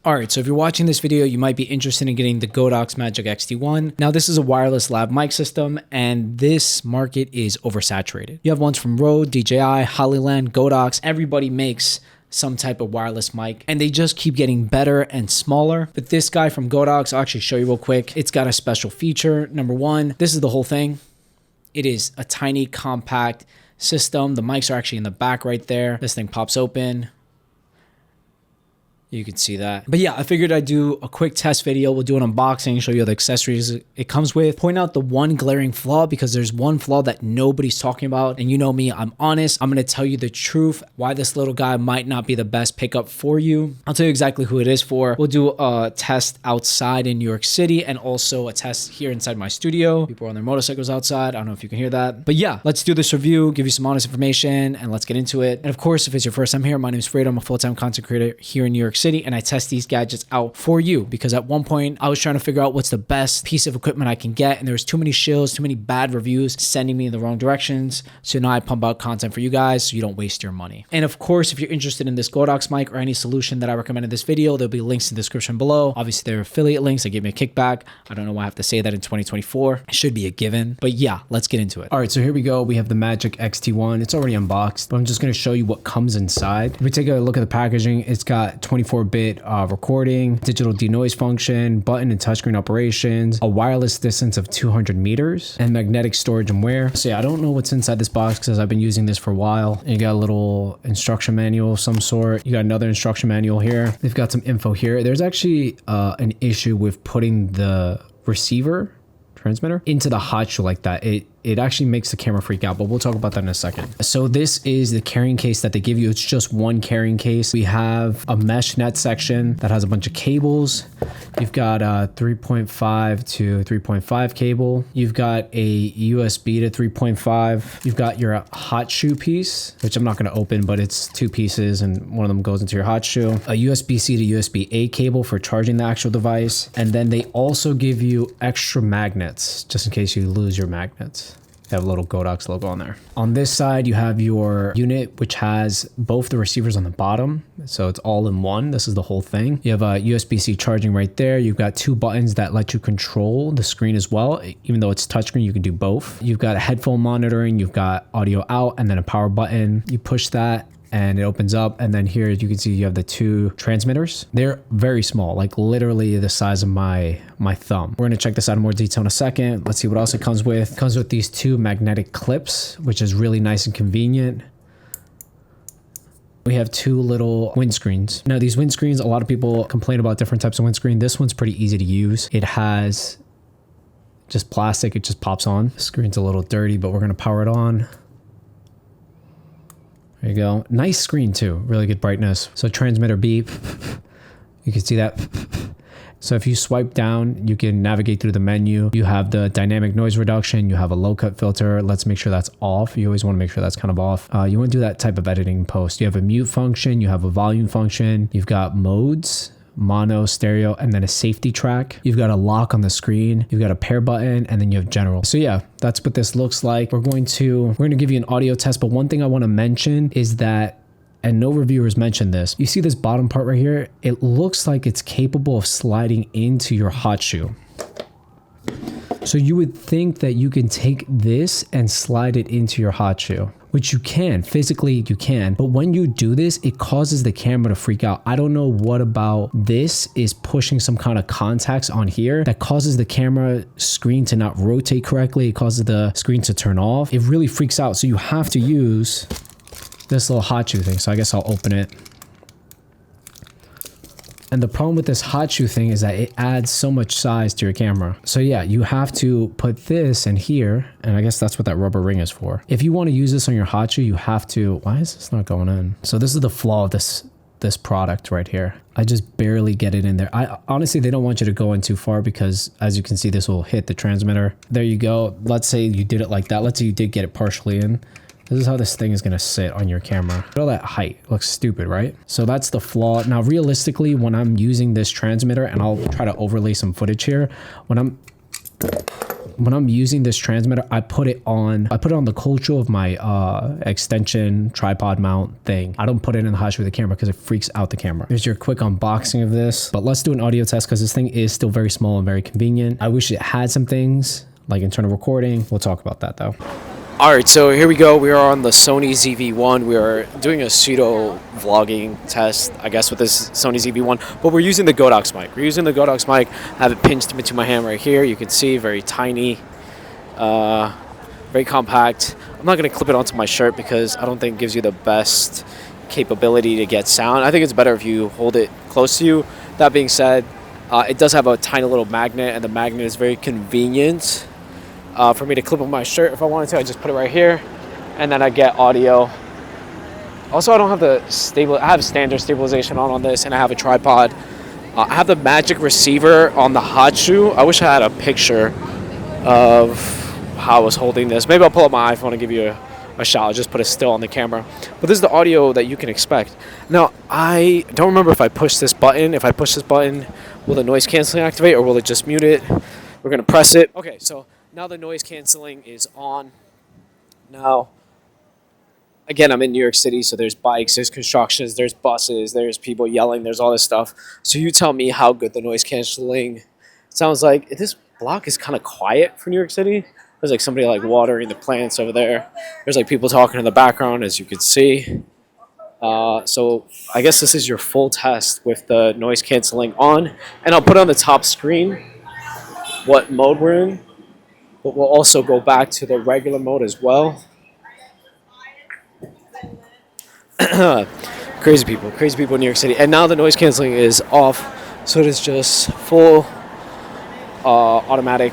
Alright, so if you're watching this video, you might be interested in getting the Godox Magic XT1. Now, this is a wireless lav mic system, and this market is oversaturated. You have ones from Rode, DJI, Hollyland, Godox. Everybody makes some type of wireless mic, and they just keep getting better and smaller. But this guy from Godox, I'll actually show you real quick. It's got a special feature. Number one, this is the whole thing. It is a tiny, compact system. The mics are actually in the back right there. This thing pops open. You can see that. But yeah, I figured I'd do a quick test video. We'll do an unboxing, show you the accessories it comes with, point out the one glaring flaw, because there's one flaw that nobody's talking about. And you know me, I'm honest. I'm going to tell you the truth, why this little guy might not be the best pickup for you. I'll tell you exactly who it is for. We'll do a test outside in New York City and also a test here inside my studio. People are on their motorcycles outside. I don't know if you can hear that. But yeah, let's do this review, give you some honest information, and let's get into it. And of course, if it's your first time here, my name is Fredo. I'm a full-time content creator here in New York City, and I test these gadgets out for you because at one point I was trying to figure out what's the best piece of equipment I can get, and there was too many shills, too many bad reviews sending me in the wrong directions. So now I pump out content for you guys so you don't waste your money. And of course, if you're interested in this Godox mic or any solution that I recommend in this video, there'll be links in the description below. Obviously, they're affiliate links. They give me a kickback. I don't know why I have to say that in 2024. It should be a given. But yeah, let's get into it. All right, so here we go. We have the Magic XT1. It's already unboxed, but I'm just going to show you what comes inside. If we take a look at the packaging, it's got 24-bit recording, digital denoise function, button and touchscreen operations, a wireless distance of 200 meters, and magnetic storage and wear. So yeah, I don't know what's inside this box because I've been using this for a while. And you got a little instruction manual of some sort. You got another instruction manual here. They've got some info here. There's actually an issue with putting the transmitter into the hot shoe like that. It actually makes the camera freak out, but we'll talk about that in a second. So this is the carrying case that they give you. It's just one carrying case. We have a mesh net section that has a bunch of cables. You've got a 3.5 to 3.5 cable. You've got a USB to 3.5. You've got your hot shoe piece, which I'm not going to open, but it's two pieces and one of them goes into your hot shoe. A USB-C to USB-A cable for charging the actual device. And then they also give you extra magnets just in case you lose your magnets. They have a little Godox logo on there. On this side, you have your unit, which has both the receivers on the bottom. So it's all in one. This is the whole thing. You have a USB-C charging right there. You've got two buttons that let you control the screen as well. Even though it's touchscreen, you can do both. You've got a headphone monitoring. You've got audio out and then a power button. You push that and it opens up, and then here you can see you have the two transmitters. They're very small, like literally the size of my thumb. We're gonna check this out in more detail in a second. Let's see what else it comes with. It comes with these two magnetic clips, which is really nice and convenient. We have two little windscreens. Now these windscreens, a lot of people complain about different types of windscreen. This one's pretty easy to use. It has just plastic, it just pops on. The screen's a little dirty, but we're gonna power it on. There you go. Nice screen too. Really good brightness. So transmitter beep. You can see that. So if you swipe down, you can navigate through the menu. You have the dynamic noise reduction. You have a low cut filter. Let's make sure that's off. You always want to make sure that's kind of off. You want to do that type of editing in post. You have a mute function. You have a volume function. You've got modes, mono, stereo, and then a safety track. You've got a lock on the screen. You've got a pair button, and then you have general. So yeah, that's what this looks like. We're going to give you an audio test, but one thing I want to mention is that, and no reviewers mentioned this, you see this bottom part right here? It looks like it's capable of sliding into your hot shoe. So you would think that you can take this and slide it into your hot shoe, which you can, physically you can. But when you do this, it causes the camera to freak out. I don't know what about this is pushing some kind of contacts on here that causes the camera screen to not rotate correctly. It causes the screen to turn off. It really freaks out. So you have to use this little hot shoe thing. So I guess I'll open it. And the problem with this hot shoe thing is that it adds so much size to your camera. So yeah, you have to put this in here, and I guess that's what that rubber ring is for. If you want to use this on your hot shoe, you have to, why is this not going in? So this is the flaw of this product right here. I just barely get it in there. Honestly, they don't want you to go in too far because as you can see, this will hit the transmitter. There you go. Let's say you did it like that. Let's say you did get it partially in. This is how this thing is going to sit on your camera. Look at all that height. It looks stupid, right? So that's the flaw. Now, realistically, when I'm using this transmitter, and I'll try to overlay some footage here, when I'm when I'm using this transmitter, I put it on the culture of my extension tripod mount thing. I don't put it in the hot shoe with the camera because it freaks out the camera. Here's your quick unboxing of this. But let's do an audio test because this thing is still very small and very convenient. I wish it had some things like internal recording. We'll talk about that though. All right, so here we go. We are on the Sony ZV-1. We are doing a pseudo vlogging test, I guess, with this Sony ZV-1, but we're using the Godox mic. We're using the Godox mic. I have it pinched into my hand right here. You can see very tiny, very compact. I'm not going to clip it onto my shirt because I don't think it gives you the best capability to get sound. I think it's better if you hold it close to you. That being said, it does have a tiny little magnet, and the magnet is very convenient. For me to clip on my shirt if I wanted to. I just put it right here, and then I get audio. Also, I don't have I have standard stabilization on this, and I have a tripod. I have the magic receiver on the hot shoe. I wish I had a picture of how I was holding this. Maybe I'll pull up my iPhone and give you a shot. I'll just put it still on the camera. But this is the audio that you can expect. Now, I don't remember if I push this button. If I push this button, will the noise canceling activate, or will it just mute it? We're gonna press it. Okay, so now the noise canceling is on. Now, again, I'm in New York City, so there's bikes, there's constructions, there's buses, there's people yelling, there's all this stuff. So you tell me how good the noise canceling sounds like. This block is kind of quiet for New York City. There's like somebody like watering the plants over there. There's like people talking in the background, as you can see. So I guess this is your full test with the noise canceling on. And I'll put on the top screen what mode we're in. But we'll also go back to the regular mode as well. Crazy people in New York City. And now the noise canceling is off, so it is just full automatic,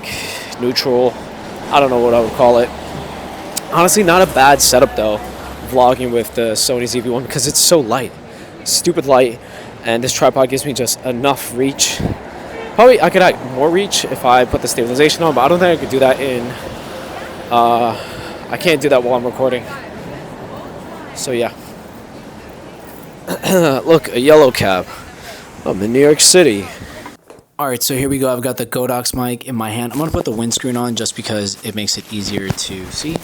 neutral. I don't know what I would call it. Honestly, not a bad setup though, vlogging with the Sony ZV-1 because it's so light, stupid light, and this tripod gives me just enough reach. Probably I could add more reach if I put the stabilization on, but I don't think I could do that I can't do that while I'm recording. So yeah. Look, a yellow cab. I'm in New York City. Alright, so here we go. I've got the Godox mic in my hand. I'm going to put the windscreen on just because it makes it easier to see.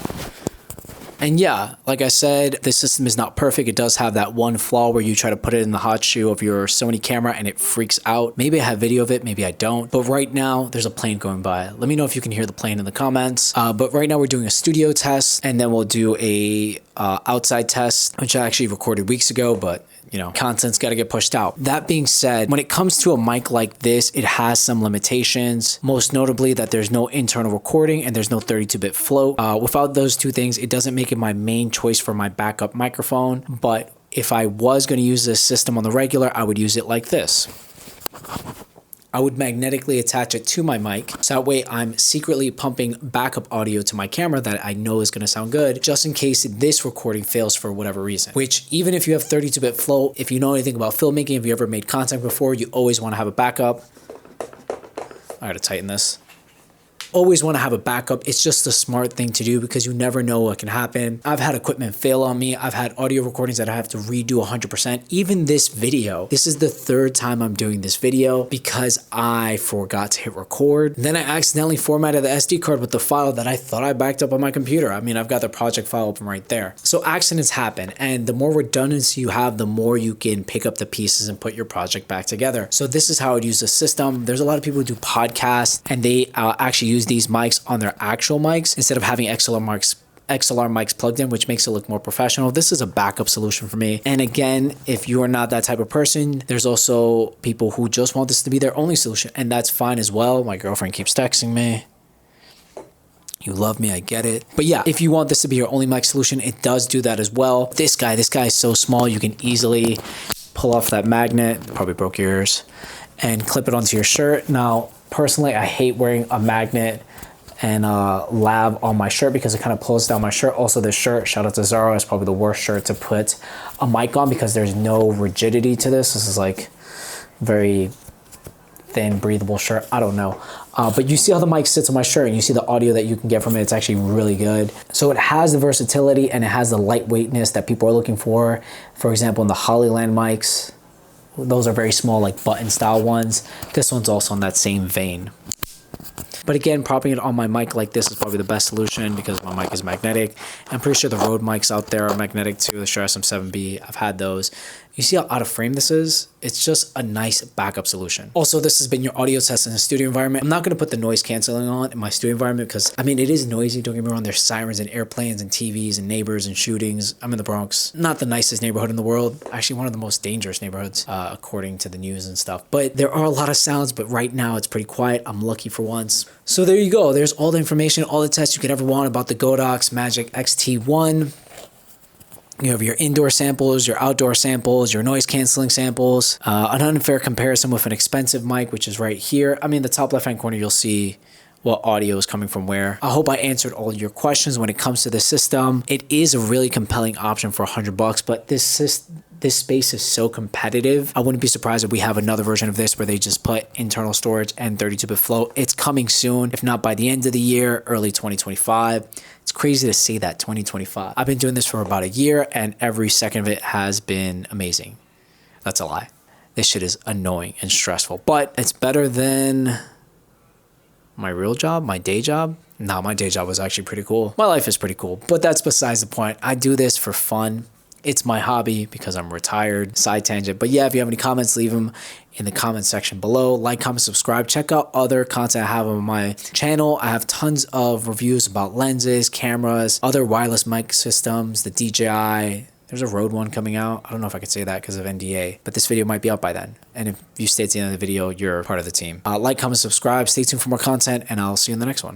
And yeah, like I said, this system is not perfect. It does have that one flaw where you try to put it in the hot shoe of your Sony camera and it freaks out. Maybe I have video of it, maybe I don't. But right now, there's a plane going by. Let me know if you can hear the plane in the comments. But right now we're doing a studio test, and then we'll do a outside test, which I actually recorded weeks ago, but you know, content's got to get pushed out. That being said, when it comes to a mic like this, it has some limitations, most notably that there's no internal recording and there's no 32-bit float. Without those two things, it doesn't make it my main choice for my backup microphone. But if I was going to use this system on the regular, I would use it like this. I would magnetically attach it to my mic, so that way I'm secretly pumping backup audio to my camera that I know is going to sound good, just in case this recording fails for whatever reason. Which, even if you have 32-bit float, if you know anything about filmmaking, if you ever made content before, you always want to have a backup. I gotta tighten this. Always want to have a backup. It's just a smart thing to do because you never know what can happen. I've had equipment fail on me. I've had audio recordings that I have to redo 100%. Even this video, this is the third time I'm doing this video because I forgot to hit record. Then I accidentally formatted the SD card with the file that I thought I backed up on my computer. I mean, I've got the project file open right there. So accidents happen, and the more redundancy you have, the more you can pick up the pieces and put your project back together. So this is how I'd use the system. There's a lot of people who do podcasts and they actually use these mics on their actual mics instead of having XLR mics plugged in, which makes it look more professional. This is a backup solution for me. And again, if you are not that type of person, there's also people who just want this to be their only solution, and that's fine as well. My girlfriend keeps texting me. You love me, I get it. But yeah, if you want this to be your only mic solution, it does do that as well. This guy is so small, you can easily pull off that magnet, probably broke yours, and clip it onto your shirt. Now, personally, I hate wearing a magnet and lab on my shirt because it kind of pulls down my shirt. Also, this shirt, shout out to Zara, is probably the worst shirt to put a mic on because there's no rigidity to this. This is like very thin, breathable shirt. I don't know. But you see how the mic sits on my shirt and you see the audio that you can get from it. It's actually really good. So it has the versatility and it has the lightweightness that people are looking for. For example, in the Hollyland mics, those are very small, like button style ones. This one's also in that same vein. But again, propping it on my mic like this is probably the best solution because my mic is magnetic. I'm pretty sure the Rode mics out there are magnetic too. The Shure SM7B, I've had those. You see how out of frame this is? It's just a nice backup solution. Also, this has been your audio test in a studio environment. I'm not going to put the noise canceling on in my studio environment because, I mean, it is noisy. Don't get me wrong. There's sirens and airplanes and TVs and neighbors and shootings. I'm in the Bronx. Not the nicest neighborhood in the world. Actually, one of the most dangerous neighborhoods, according to the news and stuff. But there are a lot of sounds, but right now it's pretty quiet. I'm lucky for once. So there you go. There's all the information, all the tests you could ever want about the Godox Magic XT1. You have your indoor samples, your outdoor samples, your noise canceling samples, an unfair comparison with an expensive mic, which is right here. I mean, the top left-hand corner, you'll see what audio is coming from where. I hope I answered all your questions when it comes to the system. It is a really compelling option for $100, but this space is so competitive. I wouldn't be surprised if we have another version of this where they just put internal storage and 32-bit flow. It's coming soon, if not by the end of the year, early 2025. It's crazy to say that, 2025. I've been doing this for about a year and every second of it has been amazing. That's a lie. This shit is annoying and stressful, but it's better than my real job, my day job. No, my day job was actually pretty cool. My life is pretty cool, but that's besides the point. I do this for fun. It's my hobby because I'm retired. Side tangent. But yeah, if you have any comments, leave them in the comment section below. Like, comment, subscribe. Check out other content I have on my channel. I have tons of reviews about lenses, cameras, other wireless mic systems, the DJI. There's a Rode one coming out. I don't know if I could say that because of NDA, but this video might be out by then. And if you stay at the end of the video, you're part of the team. Like, comment, subscribe. Stay tuned for more content, and I'll see you in the next one.